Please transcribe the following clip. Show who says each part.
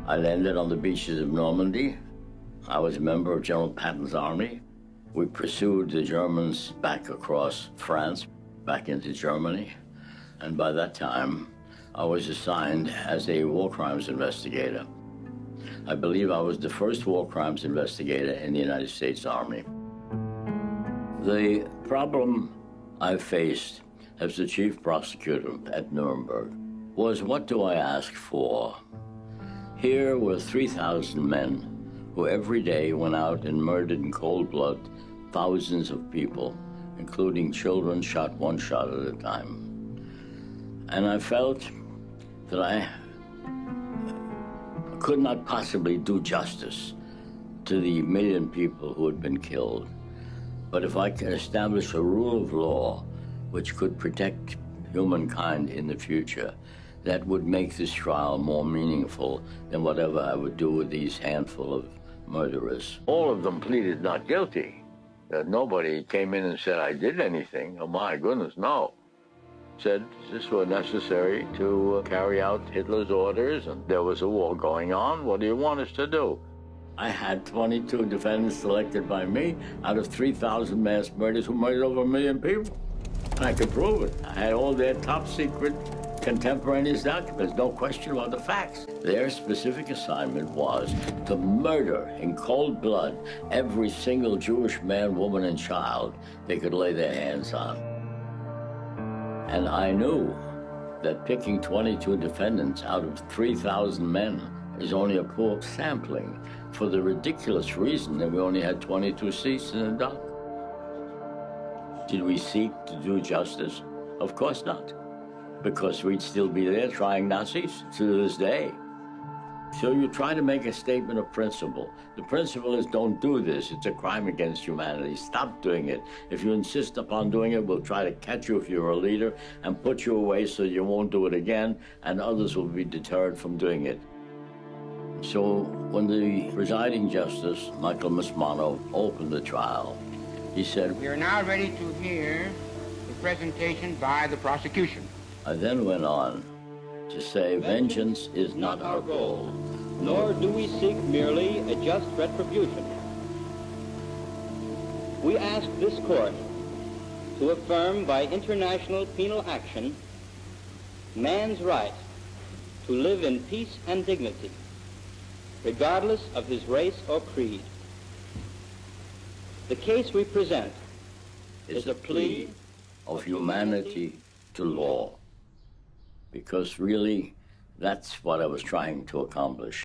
Speaker 1: I landed on the beaches of Normandy. I was a member of General Patton's army. We pursued the Germans back across France, back into Germany. And by that time, I was assigned as a war crimes investigator. I believe I was the first war crimes investigator in the United States Army. The problem I faced as the chief prosecutor at Nuremberg was, what do I ask for? Here were 3,000 men who every day went out and murdered in cold blood thousands of people, including children, shot one shot at a time. And I felt that I could not possibly do justice to the million people who had been killed. But if I could establish a rule of law which could protect humankind in the future, that would make this trial more meaningful than whatever I would do with these handful of murderers. All of them pleaded not guilty. Nobody came in and said, I did anything. Oh my goodness, no. Said this was necessary to carry out Hitler's orders, and there was a war going on. What do you want us to do? I had 22 defendants selected by me out of 3,000 mass murders who murdered over 1 million people. And I could prove it. I had all their top secret contemporaneous documents, no question about the facts. Their specific assignment was to murder in cold blood every single Jewish man, woman, and child they could lay their hands on. And I knew that picking 22 defendants out of 3,000 men is only a poor sampling, for the ridiculous reason that we only had 22 seats in the dock. Did we seek to do justice? Of course not, because we'd still be there trying Nazis to this day. So you try to make a statement of principle. The principle is, don't do this. It's a crime against humanity. Stop doing it. If you insist upon doing it, we'll try to catch you if you're a leader and put you away so you won't do it again, and others will be deterred from doing it. So when the presiding justice, Michael Mismano, opened the trial, he said,
Speaker 2: "We are now ready to hear the presentation by the prosecution."
Speaker 1: I then went on to say, vengeance is not our goal,
Speaker 3: nor do we seek merely a just retribution. We ask this court to affirm by international penal action man's right to live in peace and dignity, regardless of his race or creed. The case we present
Speaker 1: is a plea of humanity to law, because really that's what I was trying to accomplish.